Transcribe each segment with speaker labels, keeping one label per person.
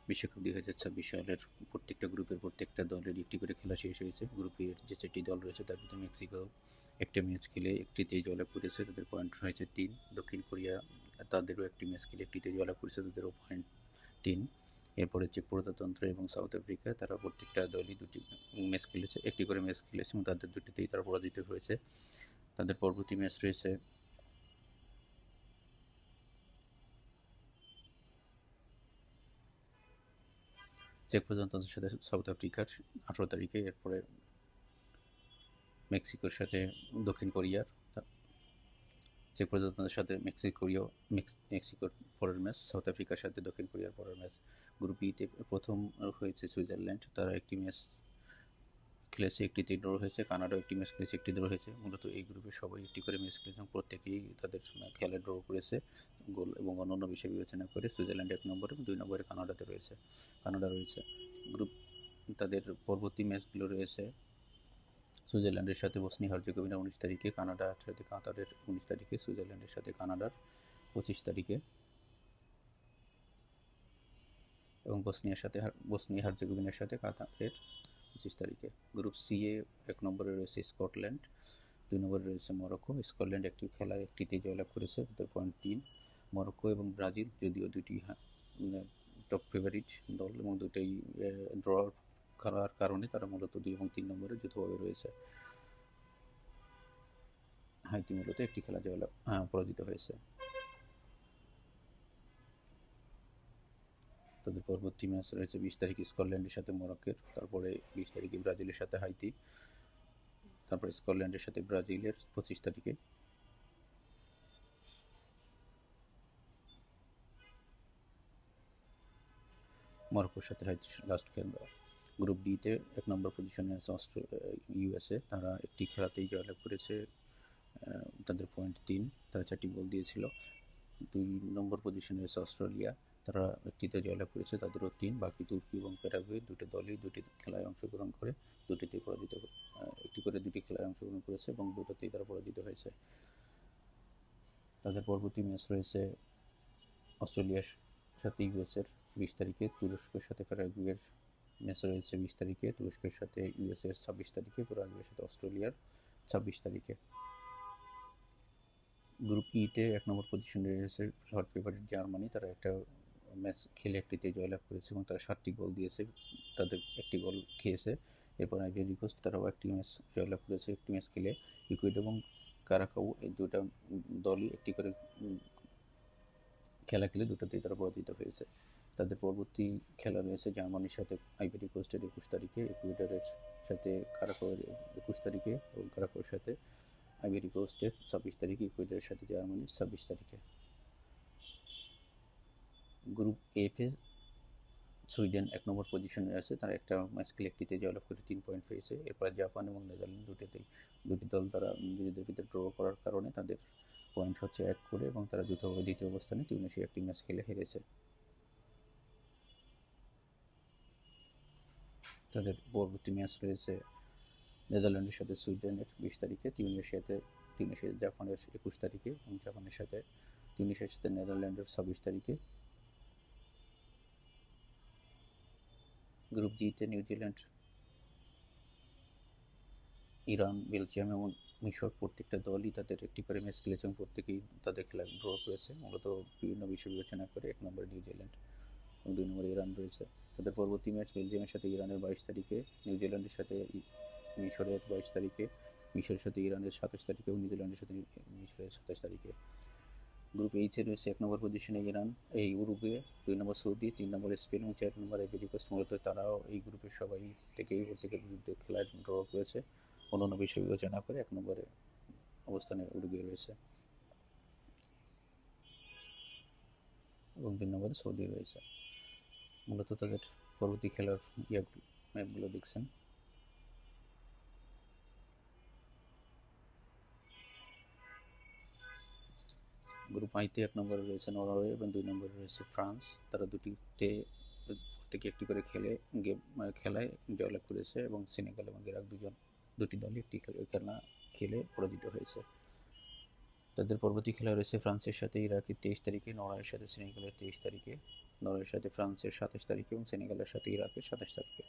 Speaker 1: বিশ্বকাপ 2026 সালের প্রত্যেকটা গ্রুপের প্রত্যেকটা দলের একটি করে খেলা শেষ হয়েছে। গ্রুপে যে 4টি দল রয়েছে তার ভিতরে মেক্সিকো একটা ম্যাচ খেলে একটিতেই জয়লাভ করেছে, তাদের পয়েন্ট হয়েছে 3। দক্ষিণ কোরিয়া তাদেরও একটি ম্যাচ খেলে একটিতেই জয়লাভ করেছে, তাদেরও পয়েন্ট 3। এরপরে চেক প্রজাতন্ত্র এবং সাউথ আফ্রিকা, তারা প্রত্যেকটা দলই দুটি ম্যাচ খেলেছে, একটি করে ম্যাচ খেলেছে এবং তাদের দুটিতেই তারা পরাজিত হয়েছে। তাদের পরবর্তী ম্যাচ রয়েছে চেক প্রজাতন্ত্রের সাথে সাউথ আফ্রিকার 18 তারিখে, এরপরে মেক্সিকোর সাথে দক্ষিণ কোরিয়ার, চেক প্রজাতন্ত্রের সাথে মেক্সিকোর পরের ম্যাচ, সাউথ আফ্রিকার সাথে দক্ষিণ কোরিয়ার পরের ম্যাচ। গ্রুপ ইতে প্রথম হয়েছে সুইজারল্যান্ড, তারা একটি ম্যাচ খেলেছে, একটিতে ড্র হয়েছে। কানাডাও একটি ম্যাচ খেলেছে, একটি ড্র হয়েছে। মূলত এই গ্রুপে সবাই একটি করে ম্যাচ খেলেছে এবং প্রত্যেকেই তাদের খেলা ড্র করেছে। গোল এবং অন্যান্য বিষয় বিবেচনা করে সুইজারল্যান্ড 1 নম্বরে এবং 2 নম্বরে কানাডা রয়েছে। গ্রুপ তাদের পরবর্তী ম্যাচগুলো রয়েছে সুইজারল্যান্ডের সাথে বসনিয়া হার্জেগোভিনা 19 তারিখে, কানাডার সাথে কাতারের 19 তারিখে, সুইজারল্যান্ডের সাথে কানাডার 25 তারিখে এবং বসনিয়া হার্জেগোভিনার সাথে কাতারের 25 তারিখে। গ্রুপ সি এ 1 নম্বরে রয়েছে স্কটল্যান্ড, 2 নম্বরে রয়েছে মরক্কো। স্কটল্যান্ড একটি খেলায় একটিতেই জয়লাভ করেছে, তাদের পয়েন্ট 3। মরক্কো এবং ব্রাজিল যদিও দুটি টপ ফেভারিট দল এবং দুটোই ড্র করার কারণে তারা মূলত 2 এবং 3 নম্বরে যৌথভাবে রয়েছে। হাইতি মূলত একটি খেলা পরাজিত হয়েছে। তাদের পরবর্তী ম্যাচ রয়েছে 20 তারিখে স্কটল্যান্ডের সাথে মরক্কোর, তারপরে 20 তারিখে ব্রাজিলের সাথে হাইতি, তারপরে স্কটল্যান্ডের সাথে ব্রাজিলের 25 তারিখে। মরক্কোর সাথে হাইতি লাস্ট খেলা। গ্রুপ ডিতে 1 নম্বর পজিশনে আছে ইউএসএ, তারা একটি খেলাতেই জয়লাভ করেছে, তাদের পয়েন্ট 3, তারা 4টি গোল দিয়েছিল। 2 নম্বর পজিশনে আছে অস্ট্রেলিয়া, তারা একটিতে জয়লাভ করেছে, তাদেরও 3। বাকি তুর্কি এবং প্যারাগুয়ে দুটি দলই দুটি খেলায় অংশগ্রহণ করে দুটিতেই পরাজিত, একটি করে দুটি খেলায় অংশগ্রহণ করেছে এবং দুটোতেই তারা পরাজিত হয়েছে। তাদের পরবর্তী ম্যাচ রয়েছে অস্ট্রেলিয়ার সাথে ইউএসের 20 তারিখে, তুরস্কের সাথে প্যারাগুয়ের ম্যাচ রয়েছে 20 তারিখে, তুরস্কের সাথে ইউএসের 26 তারিখে, প্যারাগুয়ের সাথে অস্ট্রেলিয়ার 26 তারিখে। গ্রুপ ইতে 1 নম্বর পজিশনে রয়েছে হট ফেভারিট জার্মানি, তারা একটা ম্যাচ খেলে একটিতে জয়লাভ করেছে এবং তারা 7টি গোল দিয়েছে, তাদের একটি গোল খেয়েছে। এরপর আইভরি কোস্ট, তারাও একটি ম্যাচ জয়লাভ করেছে, একটি ম্যাচ খেলে। ইকুয়েডর এবং কারাকাও এই দুটা দলই একটি করে খেলা খেলে দুটোতেই তারা পরাজিত হয়েছে। তাদের পরবর্তী খেলা রয়েছে জার্মানির সাথে আইভরি কোস্টের 21 তারিখে, ইকুয়েডরের সাথে কারাকাওয়ের 21 তারিখে এবং কারাকাওয়ের সাথে আইভরি কোস্টের 26 তারিখে, ইকুয়েডরের সাথে জার্মানির 26 তারিখে। গ্রুপ এফে সুইডেন 1 নম্বর পজিশনে আছে, তারা একটা ম্যাচ খেলে একটিতে জয়লাভ করে 3 পয়েন্ট পেয়েছে। এরপরে জাপান এবং নেদারল্যান্ড দুটি দল তারা নিজেদের ভিতরে ড্র করার কারণে তাদের পয়েন্ট হচ্ছে 1 করে এবং তারা যৌথভাবে দ্বিতীয় অবস্থানে। তিউনিসিয়া একটি ম্যাচ খেলে হেরেছে। তাদের পরবর্তী ম্যাচ রয়েছে নেদারল্যান্ডের সাথে সুইডেনের 20 তারিখে, তিউনিসিয়া জাপানের 21 তারিখে এবং তিউনিসিয়ার সাথে নেদারল্যান্ডের 26 তারিখে। গ্রুপ জিতে নিউজিল্যান্ড, ইরান, বেলজিয়াম এবং মিশর প্রত্যেকটা দলই তাদের একটি করে ম্যাচ খেলেছে এবং প্রত্যেকেই তাদের খেলা ড্র করেছে। মূলত বিভিন্ন বিষয় বিবেচনা করে 1 নম্বরে নিউজিল্যান্ড এবং 2 নম্বরে ইরান রয়েছে। তাদের পরবর্তী ম্যাচ বেলজিয়ামের সাথে ইরানের 22 তারিখে, নিউজিল্যান্ডের সাথে মিশরের 22 তারিখে, মিশরের সাথে ইরানের 27 তারিখে এবং নিউজিল্যান্ডের সাথে মিশরের 27 তারিখে। গ্রুপ এইচে রয়েছে 1 নম্বর পজিশনে ইরান, উরুগুয়ে, 2 নম্বর সৌদি, 3 নম্বরে স্পেন এবং 4 নম্বরে আইভরি কোস্ট। মূলত তারাও এই গ্রুপের সবাই প্রত্যেকের বিরুদ্ধে খেলায় ড্র করেছে। অন্যান্য বিষয় বিবেচনা করে 1 নম্বরে অবস্থানে উরুগুয়ে রয়েছে এবং 2 নম্বরে সৌদি রয়েছে। মূলত তাদের পরবর্তী খেলার ম্যাপগুলো দেখছেন। গ্রুপ আইতে 1 নম্বরে রয়েছে নরওয়ে এবং 2 নম্বরে রয়েছে ফ্রান্স, তারা দুটিতে প্রত্যেকে একটি করে খেলায় জয়লাভ করেছে এবং সেনেগাল এবং ইরাক দুটি দলই একটি খেলা খেলে পরাজিত হয়েছে। তাদের পরবর্তী খেলা রয়েছে ফ্রান্সের সাথে ইরাকের 23 তারিখে, নরওয়ের সাথে সেনেগালের 23 তারিখে, নরওয়ের সাথে ফ্রান্সের 27 তারিখে এবং সেনেগালের সাথে ইরাকের 27 তারিখে।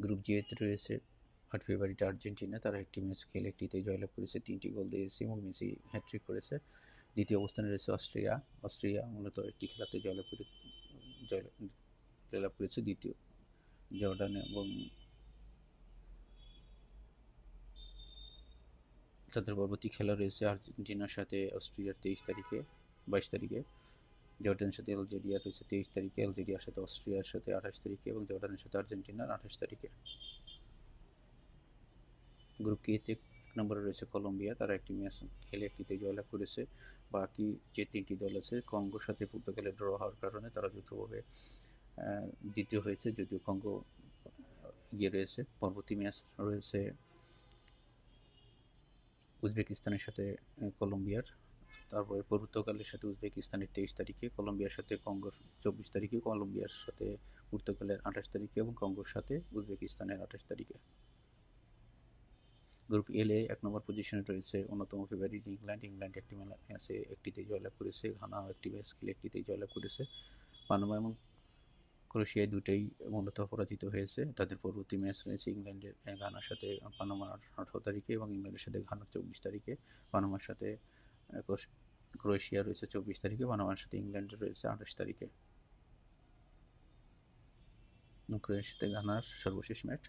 Speaker 1: গ্রুপ জি এতে রয়েছে 8 ফেব্রুয়ারি আর্জেন্টিনা, তারা একটি ম্যাচ খেলে একটিতে জয়লাভ করেছে, 3টি গোল দিয়েছে এবং মেসি হ্যাট্রিক করেছে। দ্বিতীয় অবস্থানে রয়েছে অস্ট্রিয়া মূলত একটি খেলাতে জয়লাভ করেছে, দ্বিতীয় জর্ডান এবং তাদের পরবর্তী খেলা রয়েছে আর্জেন্টিনার সাথে অস্ট্রিয়ার 22 তারিখে, জর্ডানের সাথে আলজেরিয়া রয়েছে 23 তারিখে, আলজেরিয়ার সাথে অস্ট্রিয়ার সাথে 28 তারিখে এবং জর্ডানের সাথে আর্জেন্টিনার 28 তারিখে। গ্রুপ কেতে 1 নম্বরে রয়েছে কলম্বিয়া, তারা একটি ম্যাচ খেলে একটিতে জয়লাভ করেছে। বাকি যে 3টি দল আছে, কঙ্গোর সাথে পর্তুগালের ড্র হওয়ার কারণে তারা যৌথভাবে দ্বিতীয় হয়েছে, যদিও কঙ্গো রয়েছে। পরবর্তী ম্যাচ রয়েছে উজবেকিস্তানের সাথে কলম্বিয়ার, তারপরে পর্তুগালের সাথে উজবেকিস্তানের 23 তারিখে, কলম্বিয়ার সাথে কঙ্গোর 24 তারিখে, কলম্বিয়ার সাথে পর্তুগালের 28 তারিখে এবং কঙ্গোর সাথে উজবেকিস্তানের 28 তারিখে। গ্রুপ এলে 1 নম্বর পজিশনে রয়েছে অন্যতম ফেভারিট ইংল্যান্ড একটি ম্যাচে একটিতে জয়লাভ করেছে, ঘানাও একটি ম্যাচ খেলে একটিতে জয়লাভ করেছে। পানামা এবং ক্রোয়েশিয়া দুটোই মূলত পরাজিত হয়েছে। তাদের পরবর্তী ম্যাচ রয়েছে ইংল্যান্ডের ঘানার সাথে পানামার 18 তারিখে এবং ইংল্যান্ডের সাথে ঘানার 24 তারিখে, পানামার সাথে ক্রোয়েশিয়া রয়েছে 24 তারিখে, পানামার সাথে ইংল্যান্ডের রয়েছে 28 তারিখে। ক্রোয়েশিয়ার সাথে ঘানার সর্বশেষ ম্যাচ